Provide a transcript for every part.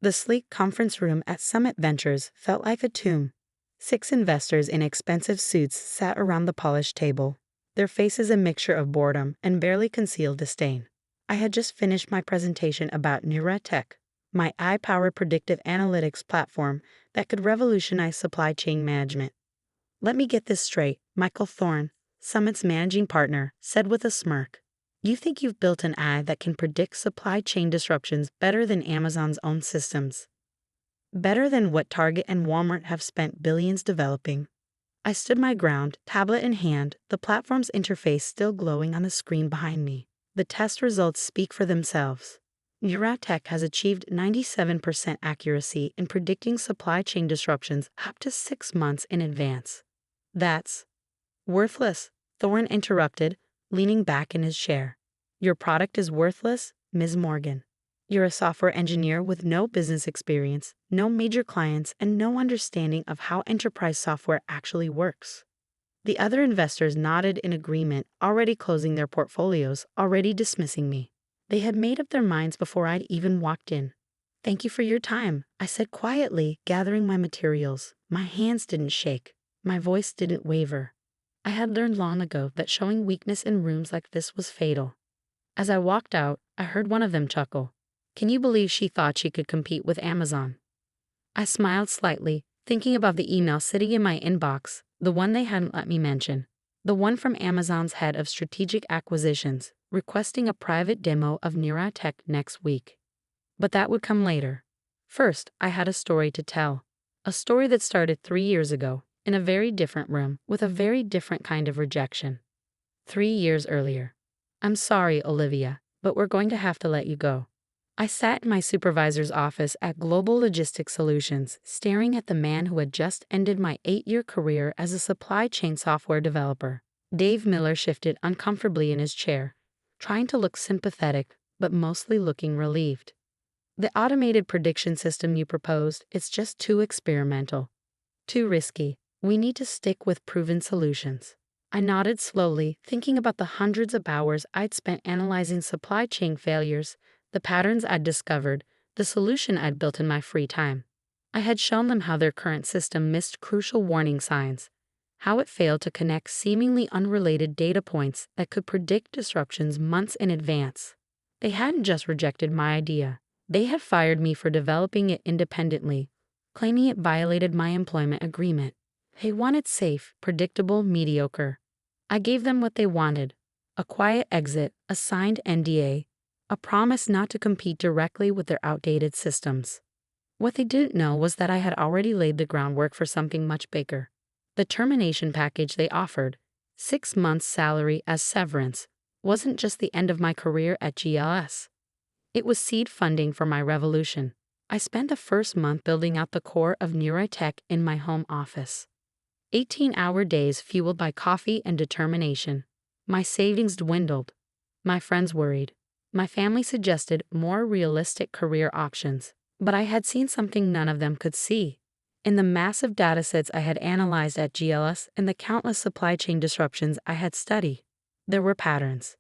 The sleek conference room at Summit Ventures felt like a tomb. 6 investors in expensive suits sat around the polished table, their faces a mixture of boredom and barely concealed disdain. I had just finished my presentation about NeuraTech, my AI-powered predictive analytics platform that could revolutionize supply chain management. "Let me get this straight," Michael Thorne, Summit's managing partner, said with a smirk. "You think you've built an AI that can predict supply chain disruptions better than Amazon's own systems? Better than what Target and Walmart have spent billions developing?" I stood my ground, tablet in hand, the platform's interface still glowing on the screen behind me. The test results speak for themselves. NeuraTech has achieved 97% accuracy in predicting supply chain disruptions up to 6 months in advance. "That's worthless," Thorne interrupted, leaning back in his chair. "Your product is worthless, Ms. Morgan. You're a software engineer with no business experience, no major clients, and no understanding of how enterprise software actually works." The other investors nodded in agreement, already closing their portfolios, already dismissing me. They had made up their minds before I'd even walked in. "Thank you for your time," I said quietly, gathering my materials. My hands didn't shake. My voice didn't waver. I had learned long ago that showing weakness in rooms like this was fatal. As I walked out, I heard one of them chuckle. "Can you believe she thought she could compete with Amazon?" I smiled slightly, thinking about the email sitting in my inbox, the one they hadn't let me mention. The one from Amazon's head of strategic acquisitions, requesting a private demo of NeuraTech next week. But that would come later. First, I had a story to tell. A story that started 3 years ago, in a very different room, with a very different kind of rejection. 3 years earlier. "I'm sorry, Olivia, but we're going to have to let you go." I sat in my supervisor's office at Global Logistics Solutions, staring at the man who had just ended my 8-year career as a supply chain software developer. Dave Miller shifted uncomfortably in his chair, trying to look sympathetic, but mostly looking relieved. "The automated prediction system you proposed, it's just too experimental. Too risky. We need to stick with proven solutions." I nodded slowly, thinking about the hundreds of hours I'd spent analyzing supply chain failures, the patterns I'd discovered, the solution I'd built in my free time. I had shown them how their current system missed crucial warning signs, how it failed to connect seemingly unrelated data points that could predict disruptions months in advance. They hadn't just rejected my idea. They had fired me for developing it independently, claiming it violated my employment agreement. They wanted safe, predictable, mediocre. I gave them what they wanted: a quiet exit, a signed NDA, a promise not to compete directly with their outdated systems. What they didn't know was that I had already laid the groundwork for something much bigger. The termination package they offered, 6 months' salary as severance, wasn't just the end of my career at GLS. It was seed funding for my revolution. I spent the first month building out the core of NeuraTech in my home office. 18-hour days fueled by coffee and determination. My savings dwindled. My friends worried. My family suggested more realistic career options. But I had seen something none of them could see. In the massive datasets I had analyzed at GLS and the countless supply chain disruptions I had studied, there were patterns.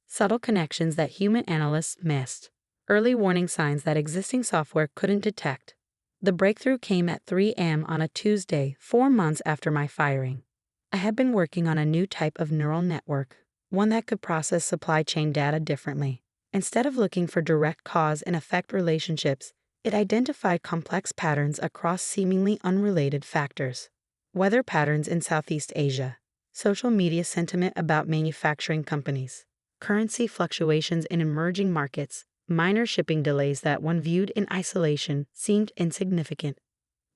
Subtle connections that human analysts missed. Early warning signs that existing software couldn't detect. The breakthrough came at 3 a.m. on a Tuesday, 4 months after my firing. I had been working on a new type of neural network, one that could process supply chain data differently. Instead of looking for direct cause and effect relationships, it identified complex patterns across seemingly unrelated factors. Weather patterns in Southeast Asia, social media sentiment about manufacturing companies, currency fluctuations in emerging markets, minor shipping delays that, when viewed in isolation, seemed insignificant.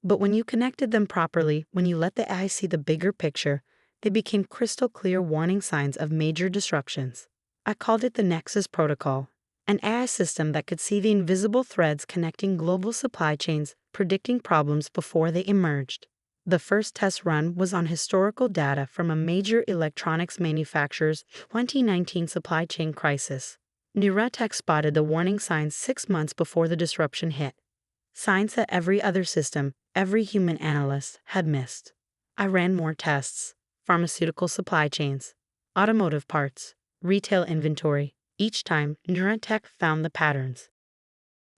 But when you connected them properly, when you let the eye see the bigger picture, they became crystal clear warning signs of major disruptions. I called it the Nexus Protocol, an AI system that could see the invisible threads connecting global supply chains, predicting problems before they emerged. The first test run was on historical data from a major electronics manufacturer's 2019 supply chain crisis. NeuraTech spotted the warning signs 6 months before the disruption hit. Signs that every other system, every human analyst, had missed. I ran more tests: pharmaceutical supply chains, automotive parts, retail inventory. Each time, NeuraTech found the patterns.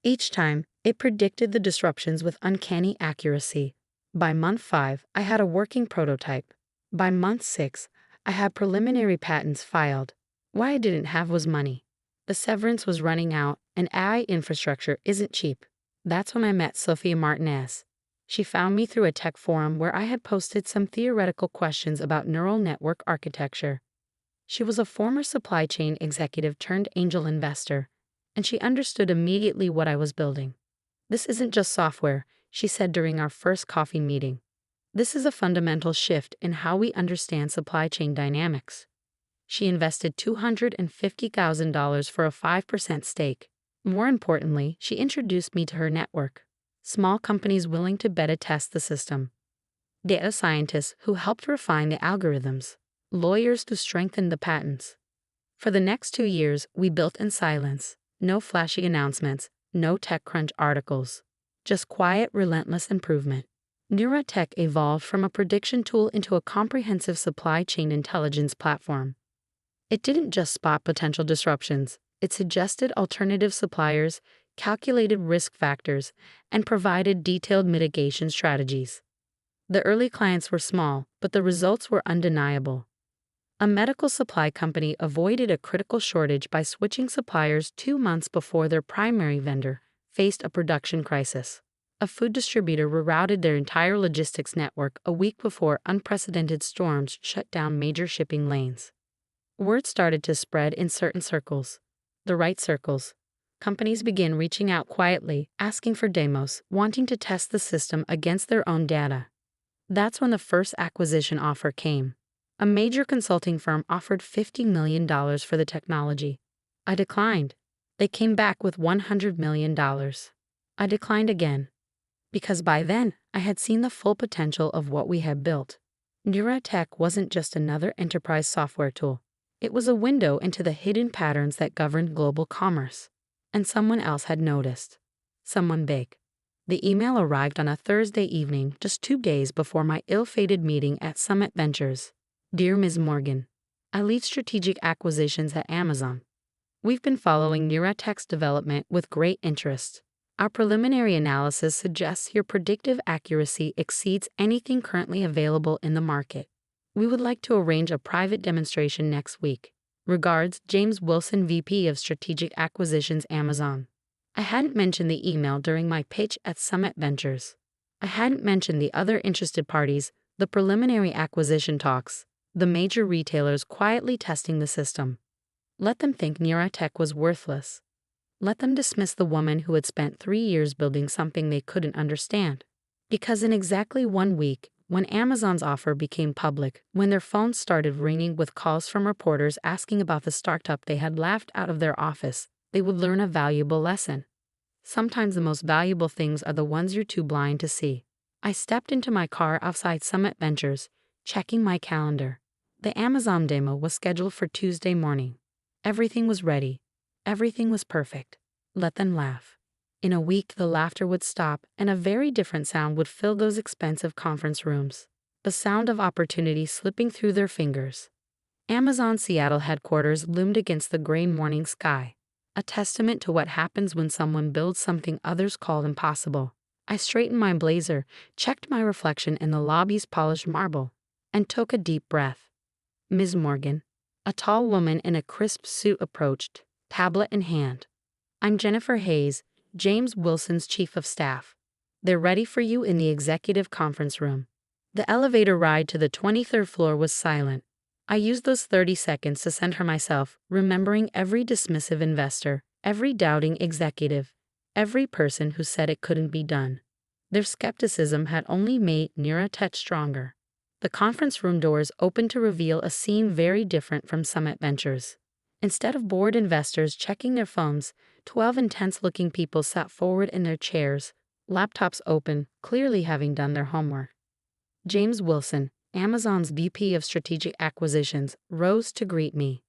Each time, It predicted the disruptions with uncanny accuracy. By month 5, I had a working prototype. By month 6, I had preliminary patents filed. What I didn't have was money. The severance was running out, and AI infrastructure isn't cheap. That's when I met Sophia Martinez. She found me through a tech forum where I had posted some theoretical questions about neural network architecture. She was a former supply chain executive turned angel investor, and she understood immediately what I was building. This isn't just software, she said during our first coffee meeting. This is a fundamental shift in how we understand supply chain dynamics. She invested $250,000 for a 5% stake. More importantly, she introduced me to her network. Small companies willing to beta test the system. Data scientists who helped refine the algorithms. Lawyers who strengthened the patents. For the next 2 years, we built in silence. No flashy announcements, no TechCrunch articles. Just quiet, relentless improvement. NeuraTech evolved from a prediction tool into a comprehensive supply chain intelligence platform. It didn't just spot potential disruptions, it suggested alternative suppliers, calculated risk factors, and provided detailed mitigation strategies. The early clients were small, but the results were undeniable. A medical supply company avoided a critical shortage by switching suppliers 2 months before their primary vendor faced a production crisis. A food distributor rerouted their entire logistics network a week before unprecedented storms shut down major shipping lanes. Word started to spread in certain circles. The right circles. Companies began reaching out quietly, asking for demos, wanting to test the system against their own data. That's when the first acquisition offer came. A major consulting firm offered $50 million for the technology. I declined. They came back with $100 million. I declined again. Because by then, I had seen the full potential of what we had built. NeuraTech wasn't just another enterprise software tool. It was a window into the hidden patterns that governed global commerce. And someone else had noticed. Someone big. The email arrived on a Thursday evening, just 2 days before my ill-fated meeting at Summit Ventures. Dear Ms. Morgan, I lead strategic acquisitions at Amazon. We've been following NeuraTech's development with great interest. Our preliminary analysis suggests your predictive accuracy exceeds anything currently available in the market. We would like to arrange a private demonstration next week. Regards, James Wilson, VP of Strategic Acquisitions, Amazon. I hadn't mentioned the email during my pitch at Summit Ventures. I hadn't mentioned the other interested parties, the preliminary acquisition talks, the major retailers quietly testing the system. Let them think NeuraTech was worthless. Let them dismiss the woman who had spent 3 years building something they couldn't understand. Because in exactly 1 week, when Amazon's offer became public, when their phones started ringing with calls from reporters asking about the startup they had laughed out of their office, they would learn a valuable lesson. Sometimes the most valuable things are the ones you're too blind to see. I stepped into my car outside Summit Ventures, checking my calendar. The Amazon demo was scheduled for Tuesday morning. Everything was ready. Everything was perfect. Let them laugh. In a week, the laughter would stop, and a very different sound would fill those expensive conference rooms. The sound of opportunity slipping through their fingers. Amazon's Seattle headquarters loomed against the gray morning sky, a testament to what happens when someone builds something others call impossible. I straightened my blazer, checked my reflection in the lobby's polished marble, and took a deep breath. Ms. Morgan, a tall woman in a crisp suit approached, tablet in hand. I'm Jennifer Hayes, James Wilson's chief of staff. They're ready for you in the executive conference room. The elevator ride to the 23rd floor was silent. I used those 30 seconds to center myself, remembering every dismissive investor, every doubting executive, every person who said it couldn't be done. Their skepticism had only made NeuraTech stronger. The conference room doors opened to reveal a scene very different from Summit Ventures. Instead of bored investors checking their phones, 12 intense-looking people sat forward in their chairs, laptops open, clearly having done their homework. James Wilson, Amazon's VP of Strategic Acquisitions, rose to greet me.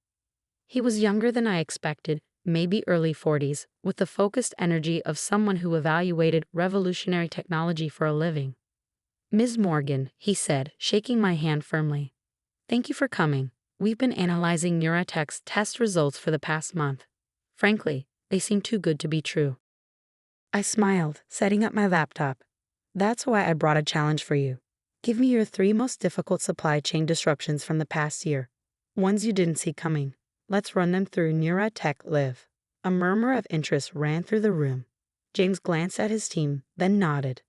He was younger than I expected, maybe early 40s, with the focused energy of someone who evaluated revolutionary technology for a living. Ms. Morgan, he said, shaking my hand firmly. Thank you for coming. We've been analyzing NeuraTech's test results for the past month. Frankly, they seem too good to be true. I smiled, setting up my laptop. That's why I brought a challenge for you. Give me your 3 most difficult supply chain disruptions from the past year. Ones you didn't see coming. Let's run them through NeuraTech Live. A murmur of interest ran through the room. James glanced at his team, then nodded.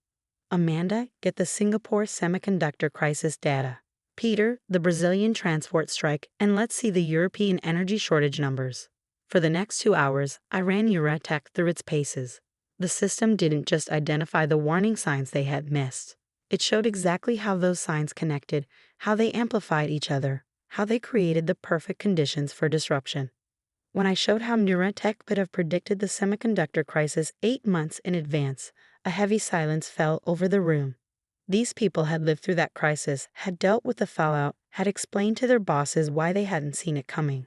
Amanda, get the Singapore semiconductor crisis data. Peter, the Brazilian transport strike, and let's see the European energy shortage numbers. For the next 2 hours, I ran NeuraTech through its paces. The system didn't just identify the warning signs they had missed. It showed exactly how those signs connected, how they amplified each other, how they created the perfect conditions for disruption. When I showed how NeuraTech could have predicted the semiconductor crisis 8 months in advance, a heavy silence fell over the room. These people had lived through that crisis, had dealt with the fallout, had explained to their bosses why they hadn't seen it coming.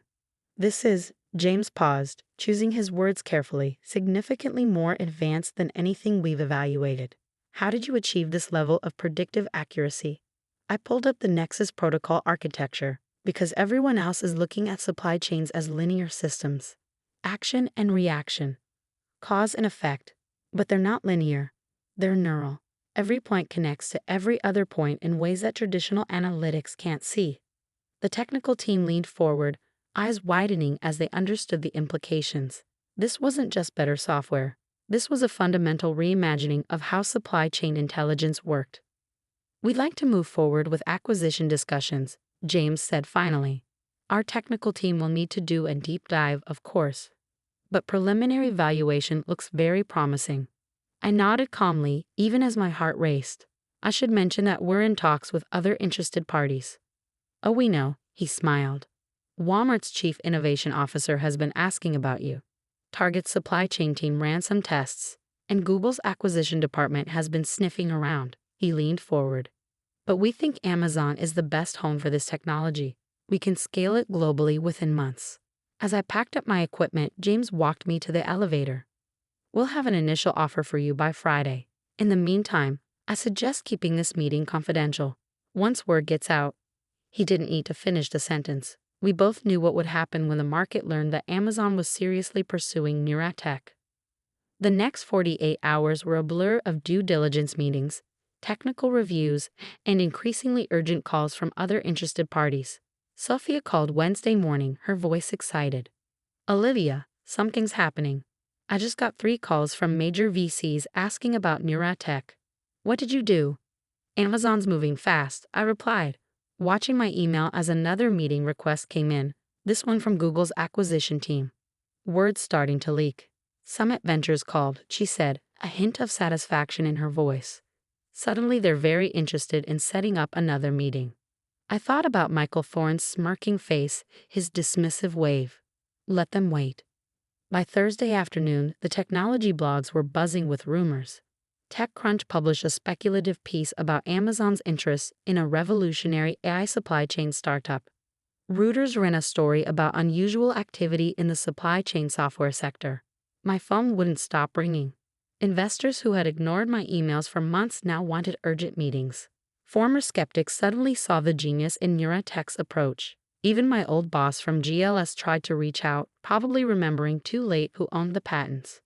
This is, James paused, choosing his words carefully, significantly more advanced than anything we've evaluated. How did you achieve this level of predictive accuracy? I pulled up the Nexus protocol architecture, because everyone else is looking at supply chains as linear systems. Action and reaction. Cause and effect. But they're not linear. They're neural. Every point connects to every other point in ways that traditional analytics can't see. The technical team leaned forward, eyes widening as they understood the implications. This wasn't just better software. This was a fundamental reimagining of how supply chain intelligence worked. We'd like to move forward with acquisition discussions, James said finally. Our technical team will need to do a deep dive, of course. But preliminary evaluation looks very promising. I nodded calmly, even as my heart raced. I should mention that we're in talks with other interested parties. Oh, we know, he smiled. Walmart's chief innovation officer has been asking about you. Target's supply chain team ran some tests, and Google's acquisition department has been sniffing around. He leaned forward. But we think Amazon is the best home for this technology. We can scale it globally within months. As I packed up my equipment, James walked me to the elevator. We'll have an initial offer for you by Friday. In the meantime, I suggest keeping this meeting confidential. Once word gets out. He didn't need to finish the sentence. We both knew what would happen when the market learned that Amazon was seriously pursuing NeuraTech. The next 48 hours were a blur of due diligence meetings, technical reviews, and increasingly urgent calls from other interested parties. Sophia called Wednesday morning, her voice excited. Olivia, something's happening. I just got 3 calls from major VCs asking about NeuraTech. What did you do? Amazon's moving fast, I replied, watching my email as another meeting request came in, this one from Google's acquisition team. Words starting to leak. Summit Ventures called, she said, a hint of satisfaction in her voice. Suddenly they're very interested in setting up another meeting. I thought about Michael Thorne's smirking face, his dismissive wave. Let them wait. By Thursday afternoon, the technology blogs were buzzing with rumors. TechCrunch published a speculative piece about Amazon's interest in a revolutionary AI supply chain startup. Reuters ran a story about unusual activity in the supply chain software sector. My phone wouldn't stop ringing. Investors who had ignored my emails for months now wanted urgent meetings. Former skeptics suddenly saw the genius in NeuraTech's approach. Even my old boss from GLS tried to reach out, probably remembering too late who owned the patents.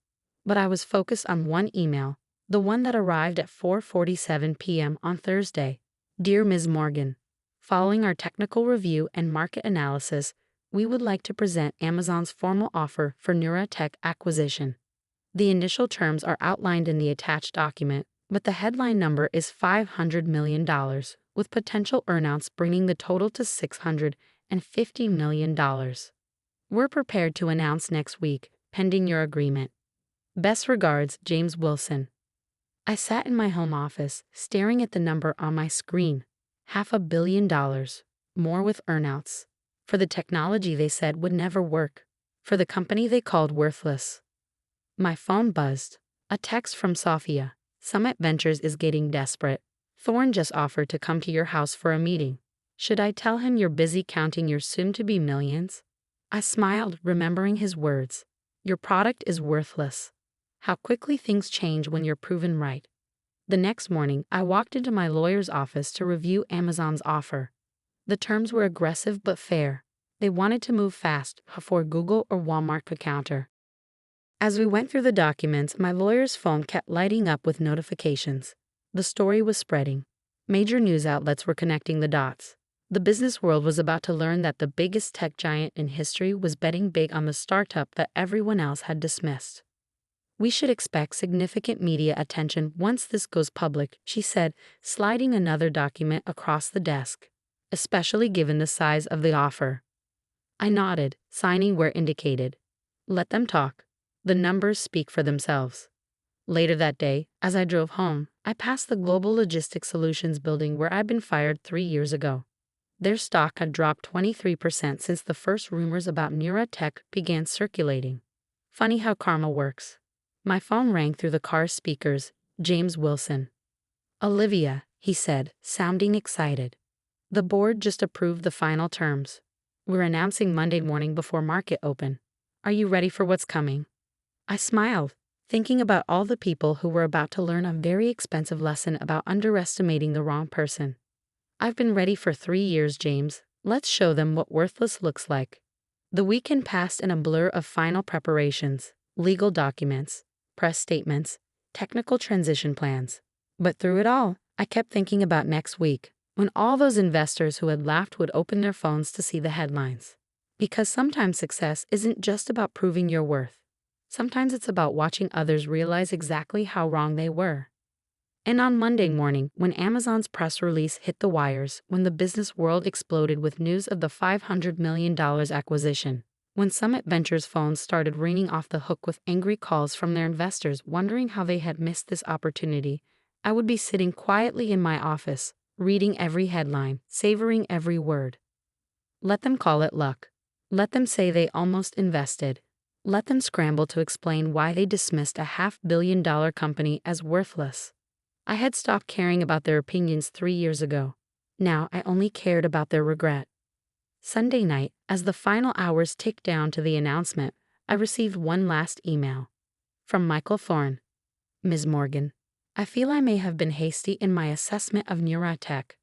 But I was focused on one email, the one that arrived at 4:47 p.m. on Thursday. Dear Ms. Morgan, following our technical review and market analysis, we would like to present Amazon's formal offer for NeuraTech acquisition. The initial terms are outlined in the attached document, but the headline number is $500 million, with potential earnouts bringing the total to $650 million. We're prepared to announce next week, pending your agreement. Best regards, James Wilson. I sat in my home office, staring at the number on my screen. $500 million, more with earnouts. For the technology they said would never work. For the company they called worthless. My phone buzzed. A text from Sophia. Summit Ventures is getting desperate. Thorne just offered to come to your house for a meeting. Should I tell him you're busy counting your soon-to-be millions? I smiled, remembering his words. Your product is worthless. How quickly things change when you're proven right. The next morning, I walked into my lawyer's office to review Amazon's offer. The terms were aggressive but fair. They wanted to move fast before Google or Walmart could counter. As we went through the documents, my lawyer's phone kept lighting up with notifications. The story was spreading. Major news outlets were connecting the dots. The business world was about to learn that the biggest tech giant in history was betting big on the startup that everyone else had dismissed. "We should expect significant media attention once this goes public," she said, sliding another document across the desk, "especially given the size of the offer." I nodded, signing where indicated. Let them talk. The numbers speak for themselves. Later that day, as I drove home, I passed the Global Logistics Solutions building where I'd been fired 3 years ago. Their stock had dropped 23% since the first rumors about NeuraTech began circulating. Funny how karma works. My phone rang through the car's speakers. James Wilson. "Olivia," he said, sounding excited. "The board just approved the final terms. We're announcing Monday morning before market open. Are you ready for what's coming?" I smiled, thinking about all the people who were about to learn a very expensive lesson about underestimating the wrong person. "I've been ready for 3 years, James. Let's show them what worthless looks like." The weekend passed in a blur of final preparations, legal documents, press statements, technical transition plans. But through it all, I kept thinking about next week, when all those investors who had laughed would open their phones to see the headlines. Because sometimes success isn't just about proving your worth. Sometimes it's about watching others realize exactly how wrong they were. And on Monday morning, when Amazon's press release hit the wires, when the business world exploded with news of the $500 million acquisition, when Summit Ventures phones started ringing off the hook with angry calls from their investors wondering how they had missed this opportunity, I would be sitting quietly in my office, reading every headline, savoring every word. Let them call it luck. Let them say they almost invested. Let them scramble to explain why they dismissed a $500 million company as worthless. I had stopped caring about their opinions 3 years ago. Now I only cared about their regret. Sunday night, as the final hours ticked down to the announcement, I received one last email. From Michael Thorne. "Ms. Morgan, I feel I may have been hasty in my assessment of NeuraTech.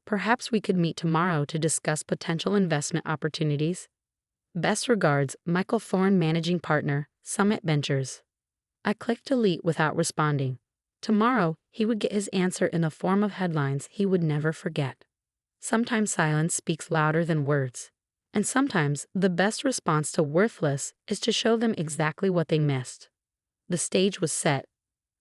Perhaps we could meet tomorrow to discuss potential investment opportunities. Best regards, Michael Thorne, Managing Partner, Summit Ventures." I clicked delete without responding. Tomorrow, he would get his answer in the form of headlines he would never forget. Sometimes silence speaks louder than words. And sometimes the best response to worthless is to show them exactly what they missed. The stage was set.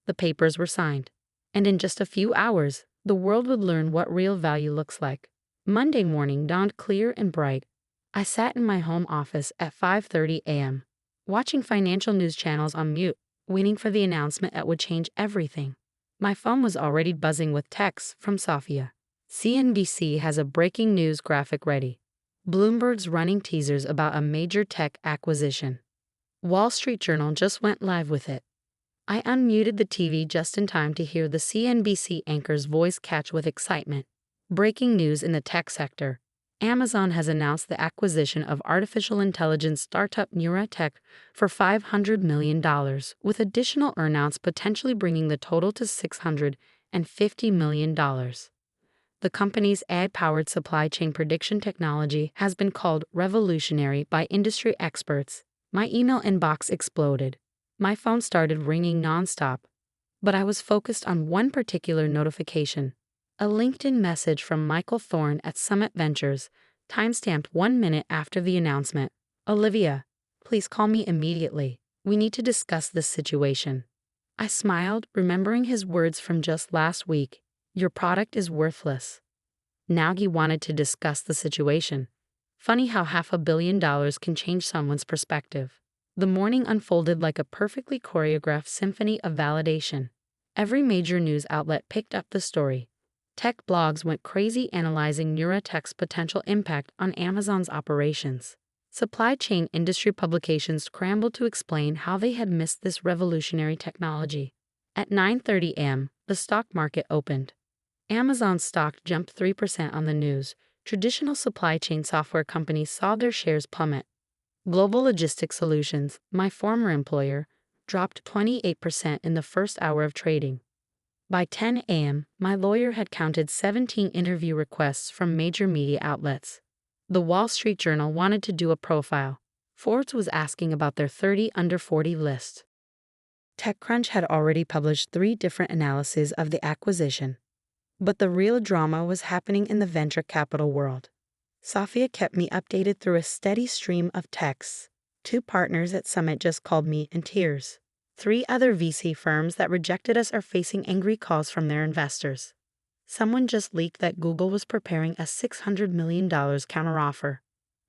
The papers were signed. And in just a few hours, the world would learn what real value looks like. Monday morning dawned clear and bright. I sat in my home office at 5:30 a.m., watching financial news channels on mute, waiting for the announcement that would change everything. My phone was already buzzing with texts from Sofia. CNBC has a breaking news graphic ready. Bloomberg's running teasers about a major tech acquisition. Wall Street Journal just went live with it. I unmuted the TV just in time to hear the CNBC anchor's voice catch with excitement. Breaking news in the tech sector. Amazon has announced the acquisition of artificial intelligence startup NeuraTech for $500 million, with additional earnouts potentially bringing the total to $650 million. The company's AI-powered supply chain prediction technology has been called revolutionary by industry experts. My email inbox exploded. My phone started ringing nonstop. But I was focused on one particular notification. A LinkedIn message from Michael Thorne at Summit Ventures, timestamped 1 minute after the announcement. "Olivia, please call me immediately. We need to discuss this situation." I smiled, remembering his words from just last week. "Your product is worthless." Now he wanted to discuss the situation. Funny how $500 million can change someone's perspective. The morning unfolded like a perfectly choreographed symphony of validation. Every major news outlet picked up the story. Tech blogs went crazy analyzing NeuraTech's potential impact on Amazon's operations. Supply chain industry publications scrambled to explain how they had missed this revolutionary technology. At 9:30 a.m., the stock market opened. Amazon's stock jumped 3% on the news. Traditional supply chain software companies saw their shares plummet. Global Logistics Solutions, my former employer, dropped 28% in the first hour of trading. By 10 a.m., my lawyer had counted 17 interview requests from major media outlets. The Wall Street Journal wanted to do a profile. Forbes was asking about their 30 under 40 list. TechCrunch had already published 3 different analyses of the acquisition. But the real drama was happening in the venture capital world. Sophia kept me updated through a steady stream of texts. 2 partners at Summit just called me in tears. 3 other VC firms that rejected us are facing angry calls from their investors. Someone just leaked that Google was preparing a $600 million counteroffer.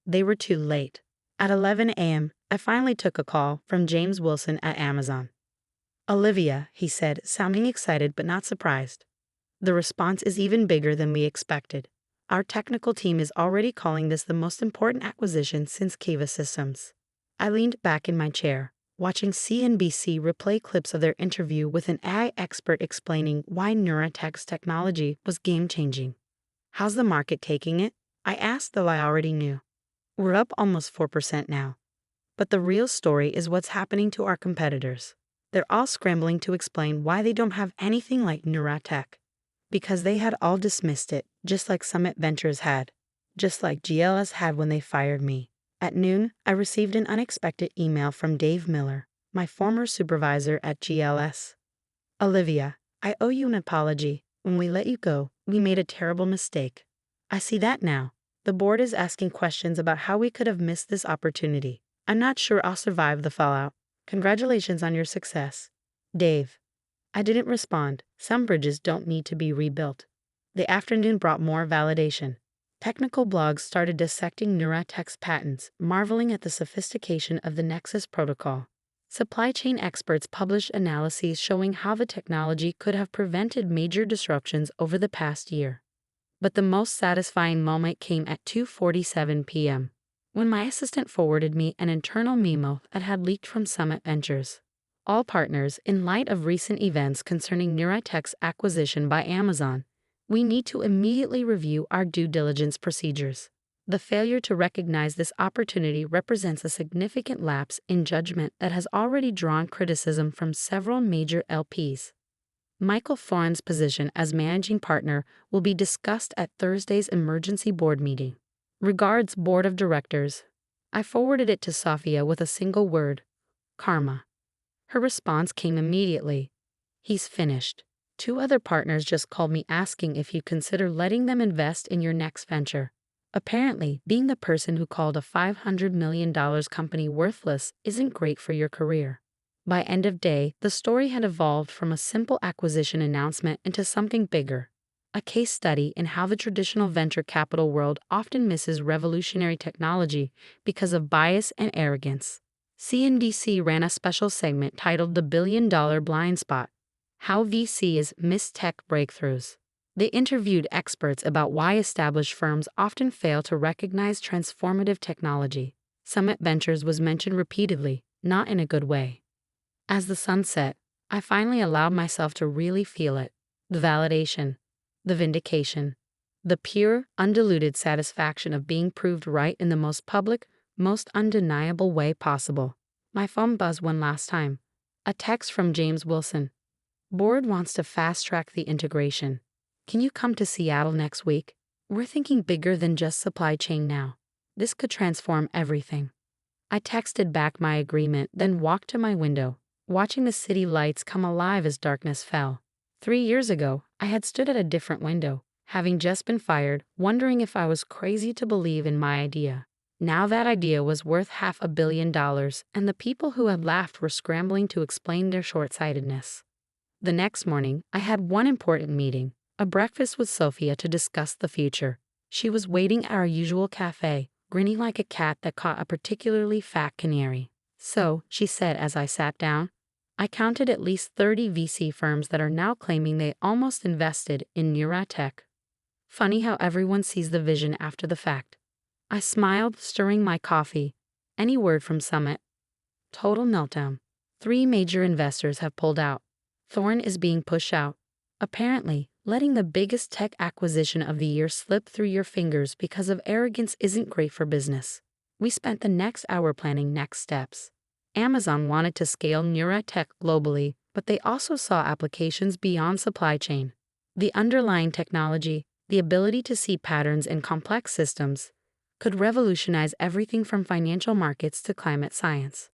They were too late. At 11 a.m., I finally took a call from James Wilson at Amazon. "Olivia," he said, sounding excited but not surprised. "The response is even bigger than we expected. Our technical team is already calling this the most important acquisition since Kiva Systems." I leaned back in my chair, watching CNBC replay clips of their interview with an AI expert explaining why NeuraTech's technology was game-changing. "How's the market taking it?" I asked, though I already knew. "We're up almost 4% now. But the real story is what's happening to our competitors. They're all scrambling to explain why they don't have anything like NeuraTech. Because they had all dismissed it, just like Summit Ventures had. Just like GLS had when they fired me." At noon, I received an unexpected email from Dave Miller, my former supervisor at GLS. "Olivia, I owe you an apology. When we let you go, we made a terrible mistake. I see that now. The board is asking questions about how we could have missed this opportunity. I'm not sure I'll survive the fallout. Congratulations on your success. Dave." I didn't respond. Some bridges don't need to be rebuilt. The afternoon brought more validation. Technical blogs started dissecting NeuraTech's patents, marveling at the sophistication of the Nexus protocol. Supply chain experts published analyses showing how the technology could have prevented major disruptions over the past year. But the most satisfying moment came at 2:47 p.m. when my assistant forwarded me an internal memo that had leaked from Summit Ventures. "All partners, in light of recent events concerning NeuraTech's acquisition by Amazon, we need to immediately review our due diligence procedures. The failure to recognize this opportunity represents a significant lapse in judgment that has already drawn criticism from several major LPs. Michael Thorne's position as managing partner will be discussed at Thursday's emergency board meeting. Regards, Board of Directors." I forwarded it to Sophia with a single word: karma. Her response came immediately: "He's finished. 2 other partners just called me asking if you'd consider letting them invest in your next venture." Apparently, being the person who called a $500 million company worthless isn't great for your career. By end of day, the story had evolved from a simple acquisition announcement into something bigger. A case study in how the traditional venture capital world often misses revolutionary technology because of bias and arrogance. CNBC ran a special segment titled "The Billion-Dollar Blind Spot: How VCs Miss Tech Breakthroughs." They interviewed experts about why established firms often fail to recognize transformative technology. Summit Ventures was mentioned repeatedly, not in a good way. As the sun set, I finally allowed myself to really feel it: the validation, the vindication, the pure, undiluted satisfaction of being proved right in the most public, most undeniable way possible. My phone buzzed one last time. A text from James Wilson. "Board wants to fast-track the integration. Can you come to Seattle next week? We're thinking bigger than just supply chain now. This could transform everything." I texted back my agreement, then walked to my window, watching the city lights come alive as darkness fell. 3 years ago, I had stood at a different window, having just been fired, wondering if I was crazy to believe in my idea. Now that idea was worth $500 million, and the people who had laughed were scrambling to explain their short-sightedness. The next morning, I had one important meeting, a breakfast with Sophia to discuss the future. She was waiting at our usual cafe, grinning like a cat that caught a particularly fat canary. "So," she said as I sat down, "I counted at least 30 VC firms that are now claiming they almost invested in NeuraTech. Funny how everyone sees the vision after the fact." I smiled, stirring my coffee. "Any word from Summit?" "Total meltdown. 3 major investors have pulled out. Thorne is being pushed out. Apparently, letting the biggest tech acquisition of the year slip through your fingers because of arrogance isn't great for business." We spent the next hour planning next steps. Amazon wanted to scale NeuraTech globally, but they also saw applications beyond supply chain. The underlying technology, the ability to see patterns in complex systems, could revolutionize everything from financial markets to climate science.